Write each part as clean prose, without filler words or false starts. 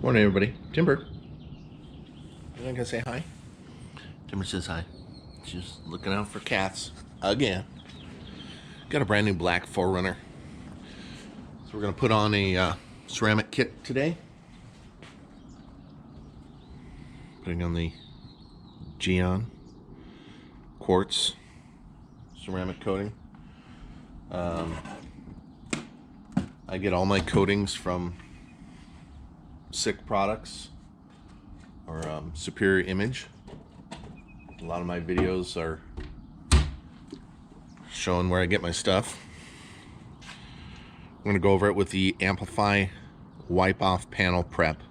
Morning, everybody. Timber. You not gonna say hi? Timber says hi. She's looking out for cats again. Got a brand new black 4Runner. So we're gonna put on a ceramic kit today. Putting on the Gyeon quartz ceramic coating. I get all my coatings from Sick Products or Superior Image. A lot of my videos are showing where I get my stuff. I'm going to go over it with the Amplify Wipe Off Panel Prep.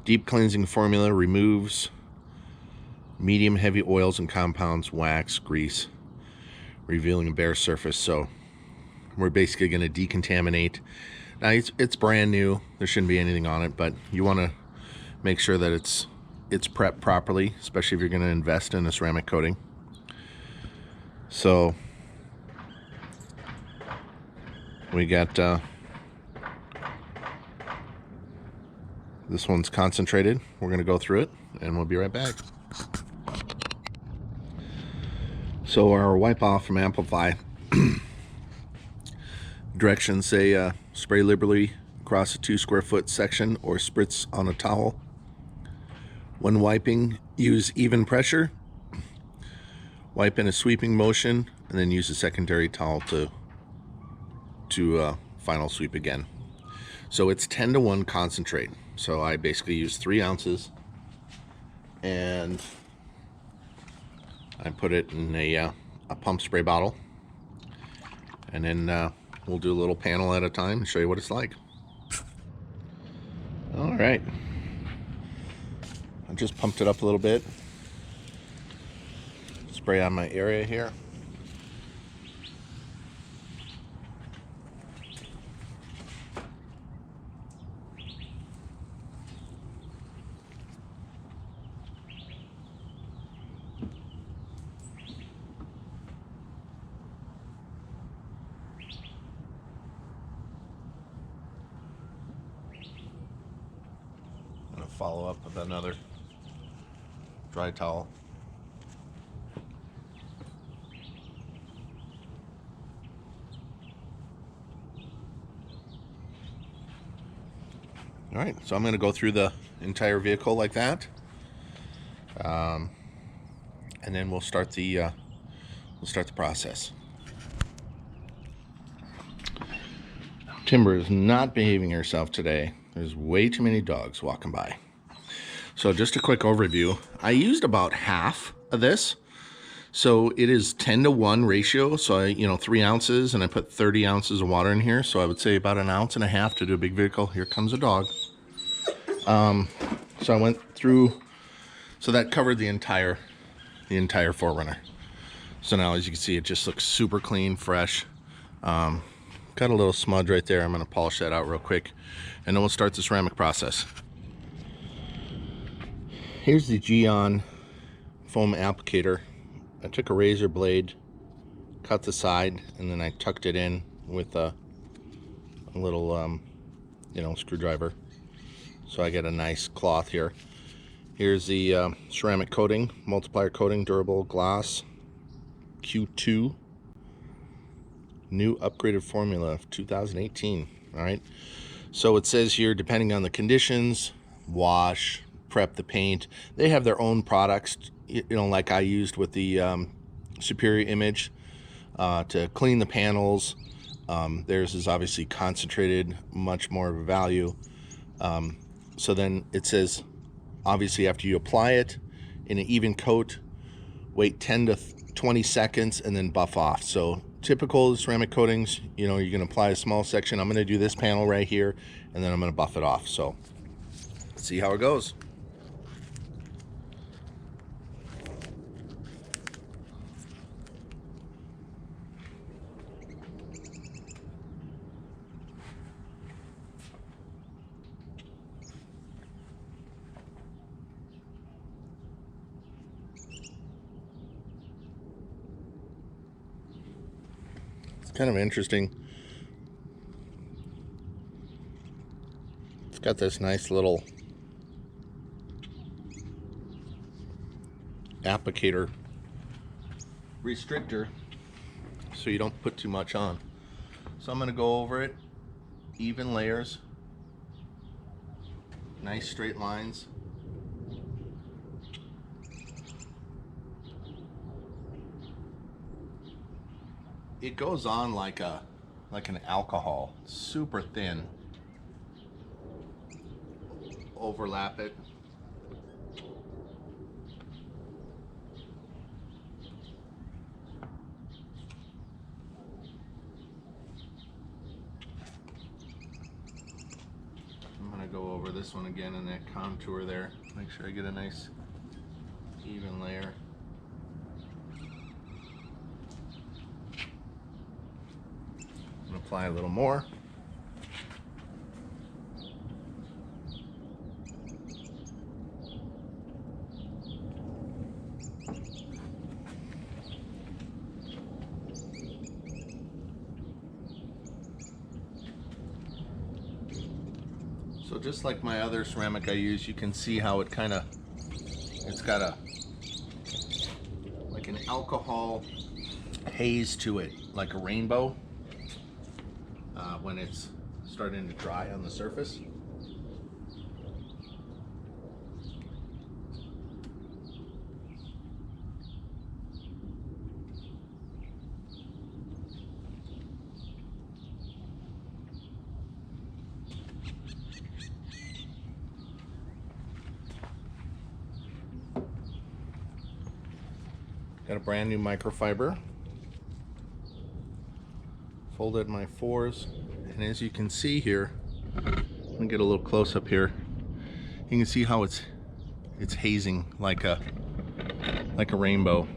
Deep cleansing formula removes medium heavy oils and compounds, wax, grease, revealing a bare surface. So we're basically going to decontaminate. Now it's brand new. There shouldn't be anything on it, but you want to make sure that it's prepped properly, especially if you're going to invest in a ceramic coating. So we got this one's concentrated. We're going to go through it and we'll be right back. So our wipe off from Amplify directions say spray liberally across a 2 square foot section or spritz on a towel. When wiping, use even pressure. Wipe in a sweeping motion and then use a secondary towel to final sweep again. So it's 10-to-1 concentrate. So I basically use 3 ounces and I put it in a pump spray bottle, and then we'll do a little panel at a time and show you what it's like. All right, I just pumped it up a little bit. Spray on my area here. Follow up with another dry towel. All right, so I'm going to go through the entire vehicle like that, and then we'll start the process. Timber is not behaving herself today. There's way too many dogs walking by. So just a quick overview. I used about half of this. So it is 10-to-1 ratio. So I, 3 ounces, and I put 30 ounces of water in here. So I would say about 1.5 ounces to do a big vehicle. Here comes a dog. So I went through, so that covered the entire 4Runner. So now, as you can see, it just looks super clean, fresh. Got a little smudge right there. I'm going to polish that out real quick, and then we'll start the ceramic process. Here's the Gyeon foam applicator. I took a razor blade, cut the side, and then I tucked it in with a little screwdriver. So I get a nice cloth here. Here's the ceramic coating, multiplier coating, durable gloss, Q2. New upgraded formula of 2018. All right, so it says here, depending on the conditions, wash, prep the paint. They have their own products, like I used with the Superior Image to clean the panels. Theirs is obviously concentrated, much more of a value. So then it says, obviously after you apply it in an even coat, wait 10 to 20 seconds and then buff off. So typical ceramic coatings, you're going to apply a small section. I'm going to do this panel right here, and then I'm going to buff it off. So let's see how it goes. It's kind of interesting. It's got this nice little applicator restrictor so you don't put too much on. So I'm going to go over it, even layers, nice straight lines. It goes on like an alcohol, super thin. Overlap it. I'm gonna go over this one again in that contour there. Make sure I get a nice even layer. Apply a little more. So just like my other ceramic I use, you can see how it's got like an alcohol haze to it, like a rainbow. When it's starting to dry on the surface. Got a brand new microfiber. Folded my fours. And as you can see here, let me get a little close up here. You can see how it's hazing like a rainbow.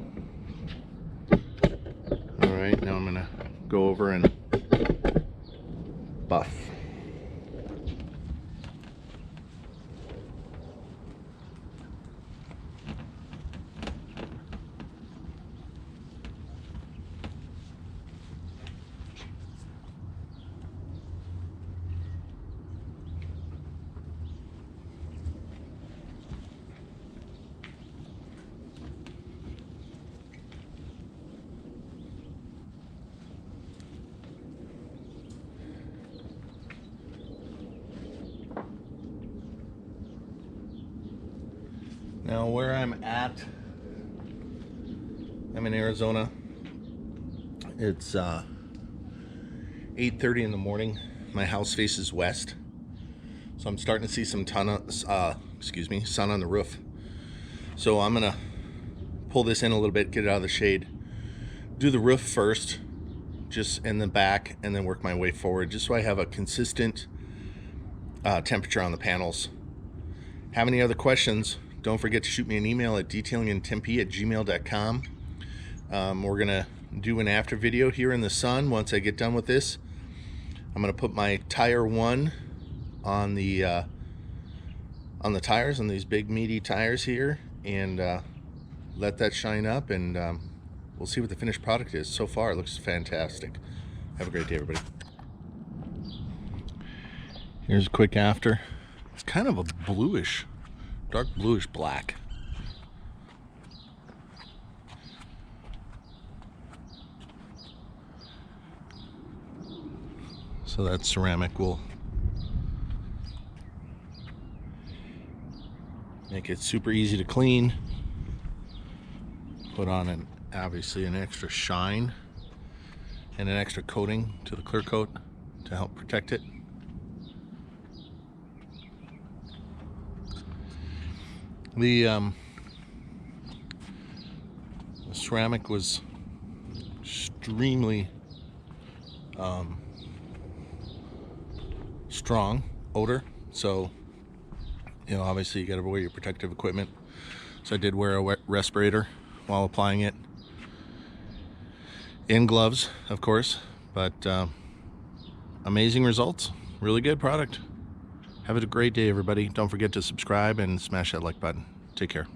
All right, now I'm gonna go over and buff. Now where I'm at, I'm in Arizona. It's 8:30 in the morning. My house faces west, so I'm starting to see some sun on the roof. So I'm gonna pull this in a little bit, get it out of the shade, do the roof first, just in the back, and then work my way forward, just so I have a consistent temperature on the panels. Have any other questions? Don't forget to shoot me an email at detailingintempe@gmail.com. We're gonna do an after video here in the sun. Once I get done with this, I'm gonna put my tire 1 on the tires, on these big meaty tires here, and let that shine up, and we'll see what the finished product is. So far it looks fantastic. Have a great day, everybody. Here's a quick after. It's kind of a bluish, dark bluish black. So that ceramic will make it super easy to clean. Put on obviously an extra shine and an extra coating to the clear coat to help protect it. The ceramic was extremely strong odor, so obviously you got to wear your protective equipment. So I did wear a respirator while applying it, in gloves of course, but amazing results. Really good product. Have a great day, everybody. Don't forget to subscribe and smash that like button. Take care.